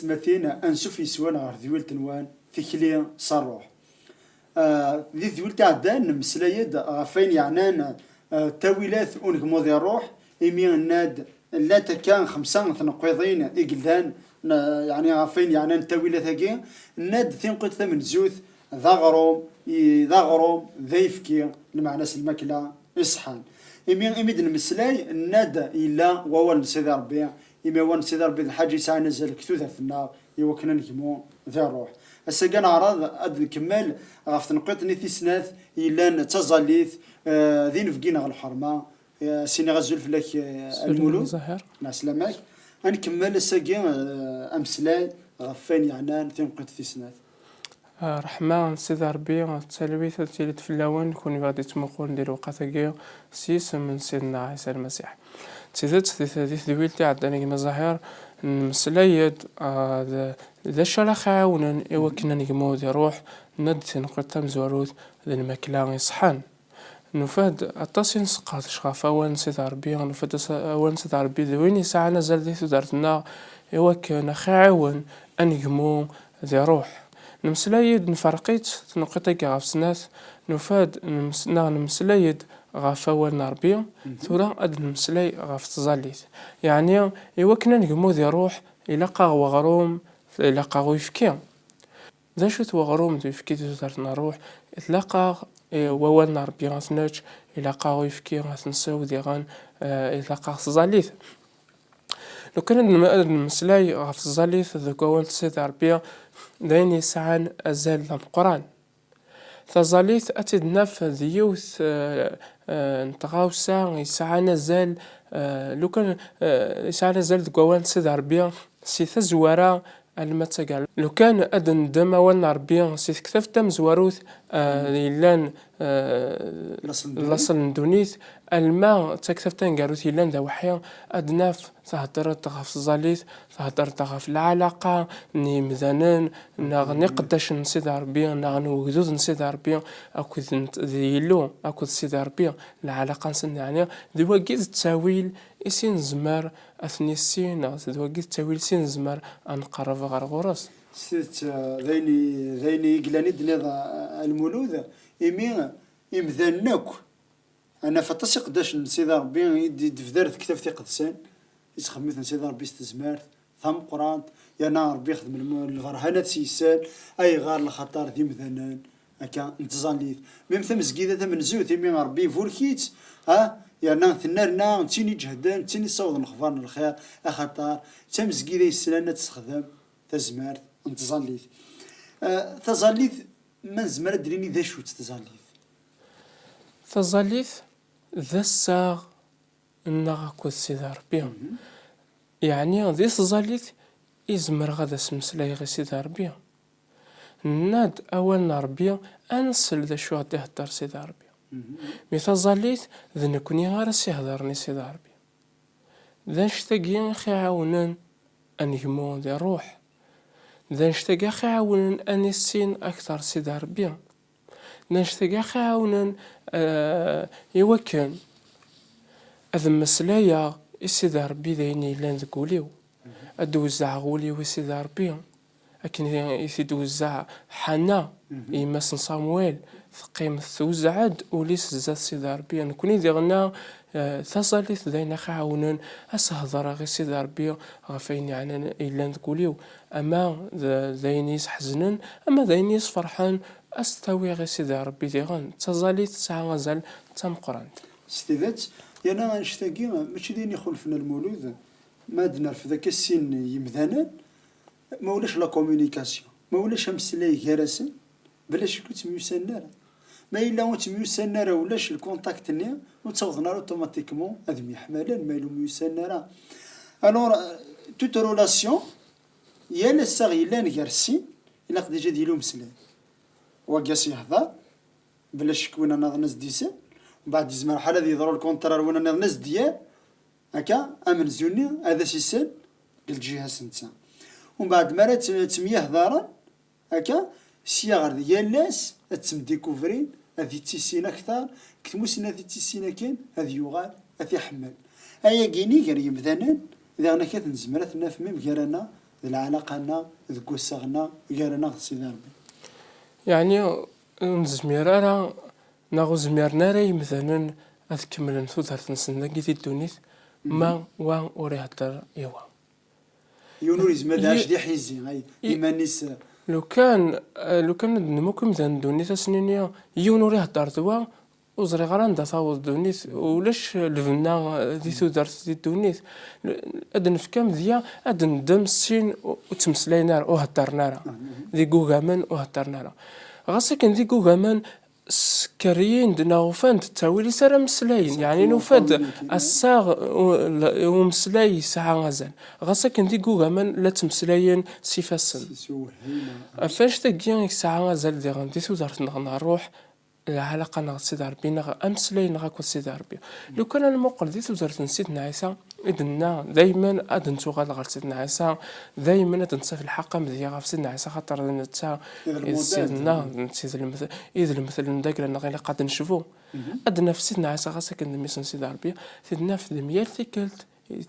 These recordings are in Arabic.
مثلا انسوف يسوان غير ذويل تنوان تكلي صروح. ذي ذويل تعدان مسلايد غفين يعنان تاويلات اونغمو ذي الروح إمي الناد لا تكان خمسة تنقيضين إقلان يعني غفين يعني التاويلات هاكي الناد ثين قلت ثمن زوث ذا غروم ذا يفكي المعنى الماكلة إصحان. إمي المسلاي الناد إلا ووال سيدي ربي إما وان سيدي ربي الحاج يسعى نزل كثوثة في النار يوكنا نجمو ذا الروح. هسا كان عراض أد نكمل غاف تنقيط نيثي سناث إلا تزاليث ذين فقينا غا الحرمة سيني غزول فلاك المولود مع سلامك. غنكمل الساقي أمسلاي غفين يعنان تنقيط في سناث. رحمة سيدي ربي تسالويث تيلت فلاوان كوني غادي تمقول ندير وقتاكي سيس من سيدنا عيسى المسيح. تيزات ثلاث دويلتي عداني كما ظاهر مسلايد ذا شرخ عاونا إوا كنا نجمو ذي روح ند تنقيط مزوروث ذا الماكلة يصحان. نفاد التصين سقاط شغاف أوان سيد ربي نفاد أوان سيد ربي ذوين يسعى نزل ذي ثدارتنا إوا كنا خاعون أنجمو ذي روح. نمسلايد نفرقيت تنقيطيك غاف سناث نفاد نمسلايد غاف أوان ربي ثورا أد نمسلاي غاف تزاليث يعني إوا كنا نجمو ذي روح إلا قاغ غروم إلا قاغ يفكي ذا شو وغروم ذي يفكي ذي ثدارتنا روح إطلاقا ووالنا ربي غاثناش إلا قاغو يفكي غاثنساو ذي غان إلا قاغ تزاليث. لو كان المسلاي غاف تزاليث ذوك ووال سيد ربي داين يسعان أزال القرآن تزاليث أتدناف ذيوث نتغاوسا يسعان أزال لو كان يسعان أزال ذوك ووال سيد ربي سيث زوارا المتقال لو كان أدن دم والنا ربي سيث كثف تم زواروث إلان لاصل ندونيث الماء تكثفتن قالوث إلان ذا وحيا أدناف تهدر تغاف الزاليث تهدر تغاف العلاقة ني مذانن نقداش نسيد ربي نوجدود نسيد ربي أكو ذيلو أكو سيد ربي العلاقة نسن يعني ذي التاويل إسين زمار أثني السين ذي التاويل سين زمار أنقرب غرغورس سيت ذيني قلاني دنيا المولود إمذنك أنا فتسي قداش نسيد ربي يدي دفدارت كتافتي قدسان يتخمث نسيد ربي استزمارت ثم قران يا نار ربي يخدم الغرهانات سيسان أي غار الخطر ذي مثلا هكا انتظاليت ميم ثم زكيدة ثم نزوت يمي ربي فوركيت يا نار ثنارنا تيني جهدان تيني صوض الخبار الخير أخطار ثم زكيدة يسلانا تستخدم تزمارت انتظاليت تزاليت من زمر دريني ذا شو تزاليت تزاليت ذا الساغ النغاكو سيدي ربي يعني ذي تزاليت إزمر غدا سمسلاي غي سيدي ربي ناد أولنا ربي أنسل ذا شو غادي يهدر سيدي ربي مي تزاليت ذا نكوني غير سيهدرني سيدي ربي ذا نشتاقي خي عاونن أن يمون ذي روح ذا نشتاقي خي عاونن أن يسين أكثر سيدي ربي ذا نشتاقي خي عاونن يوكن هذا مسلايا سيدي ربي ذيني لان ذكوليو أدوزع غولي وسيدي ربي لكن يدوزع حنا يمس صامويل ثقيم توزعد وليس زاد سيدي ربي نكوني ديغنا ثصاليث ذينا خاونن أسهضر غي سيدي ربي غفين يعني إلا ذكوليو أما ذينيس حزنن أما ذينيس فرحان أستوي غي سيدي ربي ديغن تزاليث ساعة غزال تم قران استذات يانا نشتاقي ماشي ديني خلفنا المولود ما دنا في ذاك السن يمذانا ما ولاش لا كومونيكاسيون ما ولاش مسلاي كراسن بلاش كنت ميوسنار ما الا وانت ميوسنار ولاش الكونتاكت ني وتصوضنا اوتوماتيكمون هذم يحملان مالو ميوسنار الوغ توت رولاسيون يا لساغيلان غيرسي الا ديجا ديالو مسلاي وقاس يهضر بلاش كون انا ناس ديسن بعد زمان حاله ذي يضروا الكونترار وانا ناس ديال هكا امن زوني هذا سيسن الجهه سنتسا ومن بعد ما تميه دارا هكا سياغر ديال الناس تم ديكوفرين هذه تيسين اكثر كتموسنا هذه تيسين كاين هذه يغال هذه يحمل هيا كيني غير يمذنن اذا انا كتنزمرت نفهم غير انا العلاقة لنا ذك وسغنا غيرنا سيدي ربي. يعني نزمير راه ناغو زميرنا راه مثلا أتكمل ثوثرت نسنا كي الدونيت ما وان أوري هدر إيوا يونوريز ما داش دي حيزي هاي إيمانيس. لو كان نموكم ذا دونيت سنينيا يونوري هدر دوا وزري غران دا صاوض دونيت ولاش لفنا دي ثوثرت دي دونيت أدن فكام ديا أدن دم السين وتمسلينا وهدرنا دي جوجامان وهدرنا غاسكن دي جوجامان سكريين دنا وفند تاويلي سارة مسلاين يعني نوفاد الساغ ومسلاي ساعة غزال غاسكن دي جوجامان لا تمسلاين سيفاسن فاش تاكيان ساعة غزال دي غندي ثودرت نروح العلاقة نغ سيد ربي نغ أمسلاي نغ كل سيد ربي لو كان أنا موقل دي وزارة سيدنا عيسى إذننا دايما أدن تغال غير سيدنا عيسى دايما أدن في الحق مذيا غير سيدنا عيسى خاطر نتا سيدنا إذا المثل نداك لنا غير قاعد نشوفو أدنا في سيدنا عيسى غاسا كان ميسن سيد ربي سيدنا في دميال ثيكلت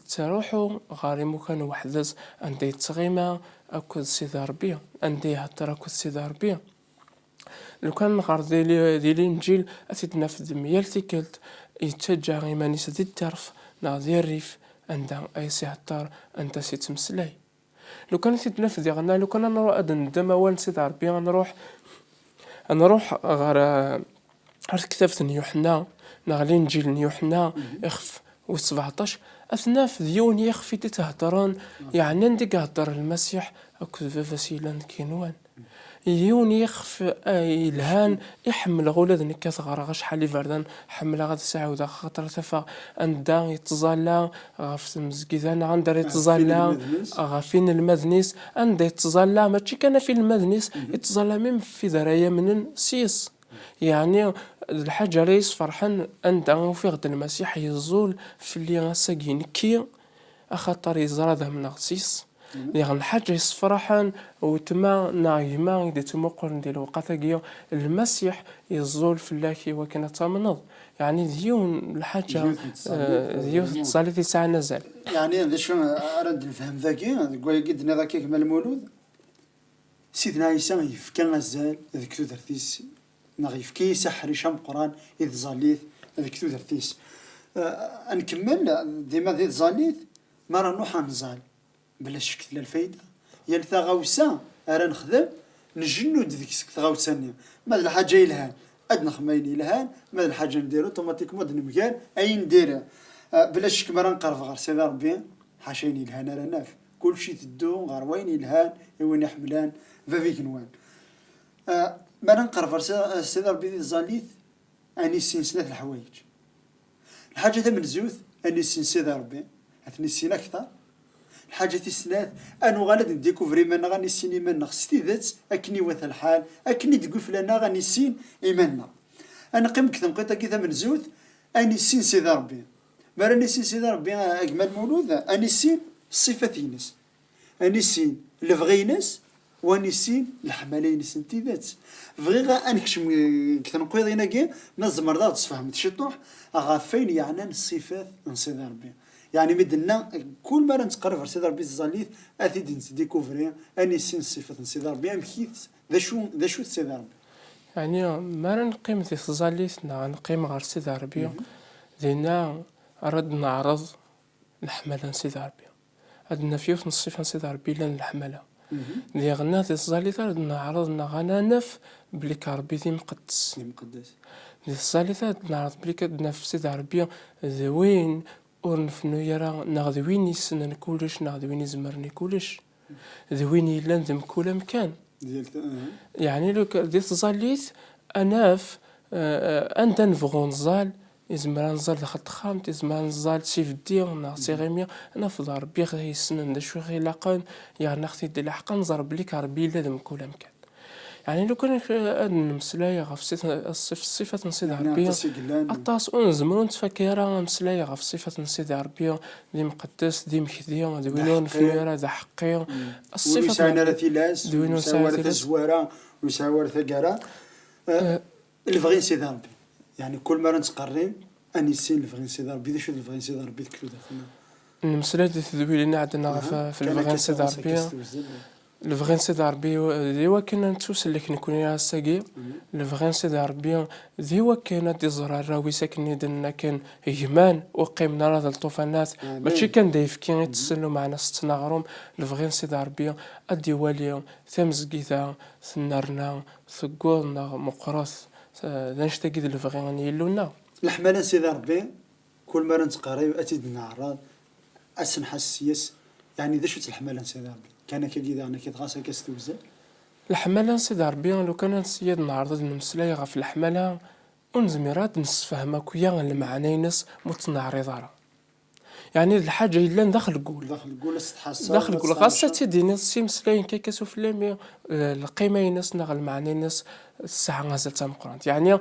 تروحوا غاري مكان وحدز عندي تغيما أكل سيد ربي عندي هتر أكل سيد ربي لو كان نقر ديال الانجيل اتيتنا في دميال ثيكلت يتشجع غيماني سدي الترف ناضي الريف عندها اي سيهطار انت سي تمسلاي لو كان سيدنا في ديالنا لو كان نروح ادن دما وان سيد ربي نروح غير كتابة يوحنا ناغ الانجيل يوحنا اخف و17 اثناء في ديون يخفي تهضران يعني نديك هضر المسيح اكو فاسيلان كينوان يون يخف الهان يحمل غولاد نكاس غرا شحال لي فردان حمل غاد ساعه خاطر تفا اندا يتزالا غف المزكيزان غندر يتزالا غافين المذنيس اندا يتزالا ماشي كان في المذنيس يتزالا من في درايا من سيس يعني الحاجه ريس فرحان اندا في غد المسيح يزول في اللي غاساكين كي اخاطر يزراد من غسيس يعني الحاجة يصفرحان وتما نايما إذا تمقر ندير وقتاقيا المسيح يزول في الله وكنا تامنض يعني ديون الحاجة ديون تصالي ساعة نزل يعني هذا شو أرد نفهم ذاكي قوي قد ذاكي كما المولود سيدنا عيسى يفكى غزال ذيك تودرتيس نغيفكي سحري شام قران إذ زاليث ذيك تودرتيس نكمل ديما ذي زاليث ما راه نوحا نزال بلا شك لا الفايدة يا الثغاوسا أرا نخدم نجنود ديك الثغاوسانية ما الحاجة يلهان أدنا خمايني يلهان ما الحاجة نديرو اوتوماتيكمون مود المكان أي نديرها بلا شك ما نقرف غير سيدي ربي حاشيني يلهان أرا ناف كلشي تدو غير وين يلهان وين يحملان فافيك نوان ما نقرف غير سيدي ربي الزاليث أني سين ثلاث الحوايج الحاجة ثمن زوث أني سين سيدي ربي أثني سين أكثر الحاجة الثلاث أنا غالد نديكوفري منا غاني سين إيماننا خستي ذات أكني وث الحال أكني تقول فلانا غاني سين إيماننا أنا قيم كثم قيتا كذا من زوث أني سين سيدي ربي ما راني سين سيدي ربي أجمل مولود أني سين الصفات ينس أني سين الفغينس وأني سين الحمالين سنتي ذات فغيغا أنكشم كثم قيض هنا نظم مرضات تفهم تشطح أغافين يعني الصفات من سيدي ربي يعني مدنا كل مرة نتقرب على سيدي ربي الزاليث أثيد نديكوفري أني سين صفة سيدي ربي أمكيت ذا شو سيدي ربي يعني ما نقيم ذي الزاليث نقيم غير سيدي ربي دينا أرد نعرض الحملة سيدي ربي أدنا فيوث نصيفة سيدي ربي لان الحملة ذي غنا ذي الزاليث أرد نعرض نغانا نف بليك ربي ذي مقدس ذي الزاليث أرد نعرض بليك نف سيدي ربي ذوين ورنفنو يرى ناغذوين يسنن كلش ناغذوين يزمرني كلش ذوين يلان ذم كل مكان يعني لو ديال الزاليث اناف انت نفغون زال يزمران زال دخلت خامت يزمران زال سيف دير ناغسي غيميا انا في دار بيغ يسنن دا شوي غير لاقان يعني نختي دي الحقن زرب ليك ربي لازم كل مكان يعني لو كان نمسلاي غف صفة سيدي ربي الطاس ونزمرون تفكيرا مسلاي غف صفة سيدي ربي ذي مقدس ذي مكذي ذي وينون فنيرا ذا حقي الصفة ويساوي رثيلاس ويساوي رث الزوارة ويساوي رث القرا الفغين سيدي ربي يعني كل مرة نتقرب أني سين الفغين سيدي ربي ذي شو الفغين سيدي ربي ذكرو داخلنا المسألة دي تدوي عندنا في الفغان سيد ربي الفغان سيد ربي ديوا كنا نتوسل لك نكون يا ساقي الفغان سيد ربي ديوا كان دي زرار راوي ساكن دنا كان يمان وقيمنا هذا الطوفانات ماشي كان دايف كي يتسلوا معنا ستنا غروم الفغان سيد ربي ادي واليوم ثمزقيتا ثنرنا ثقولنا مقراص نشتاقي الفغان يلونا الحملة سيدي ربي كل مرة نتقارب أتيد نعرض أسنحس يعني ذا شو الحملة سيدي ربي كان كيدا أنا كيتغاسل كاستوزل الحملة سيدي ربي لو كان نسيد نعرض المسلايغة في الحملة ونزميرات نسفهمها كويا المعنى ناس متنعرضة يعني الحاجة إلا داخل قول داخل قول خاصة تديني السي مسلاين كيكاسو في الليمي القيمة يناس نغ المعنى ناس الساعة غازل تامقرانت يعني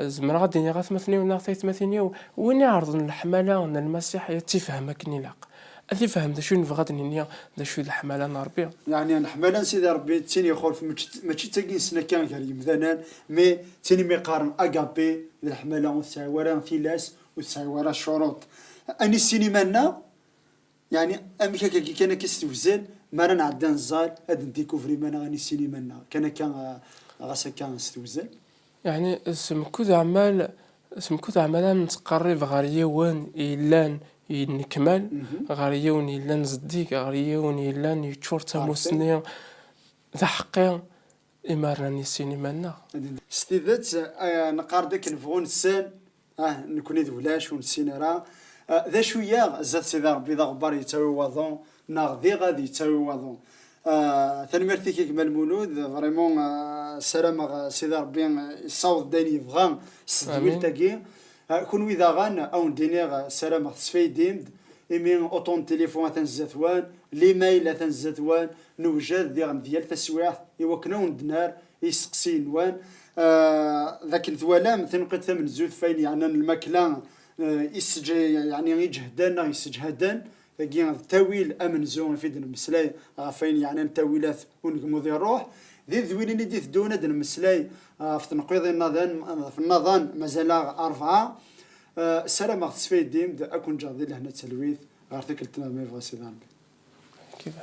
زمرا غادي غاث مثني ونغثيت مثني وين يعرض الحملة ون المسيح يتفهم كني لاق أثي فهم دا شو نبغى نيا دا شو الحملة نربي يعني الحملة سيدي ربي تاني يخول ماشي تاقي سنا كان كريم مثلا مي تاني ميقارن أقابي الحملة وتسعورا ثلاث وتسعورا شروط أني السينما يعني أمريكا كي كان كيستوزل ما نعدان الزال هاد نديكوفري مانا غاني السينما كان غاسا كان استوزل يعني سمكو عمال نتقرب غاريا وين إيلان ينكمل غاريا وين إيلان زديك غاريا وين إيلان يتشور تاموسني ذا حقيا إمارني السينما ستيفت نقاردك نفغون السن نكوني دولاش ونسينا راه ذا شويه زاد سيدي ربي ذا غبار يتاوي وضون ناغذي غادي يتاوي وضون ثاني كيك المولود فريمون سلام سيدي ربي الصوت داني يبغى السدويل تاكي كون اذا غان او ندينيغ سلام سفيديمد ايمين اوطون تليفون تنزاتوان ليمايل تنزاتوان نوجد ديال تسويح يوكنو ندنار يسقسي نوان ذاك الثوالام تنقد ثمن زود فاين يعني الماكله يسجي يعني يجهدنا يسجهدن كي التاويل امن زون في دن مسلاي غافين يعني التاويلات ونقمو ذي الروح ذي ذويلين دي ثدونا دن مسلاي في تنقيض النظام في النظام مازال 4 السلام غتسفيد ديم اكون جاضي لهنا تلويث غير تكلتنا مي فاسيدان كيف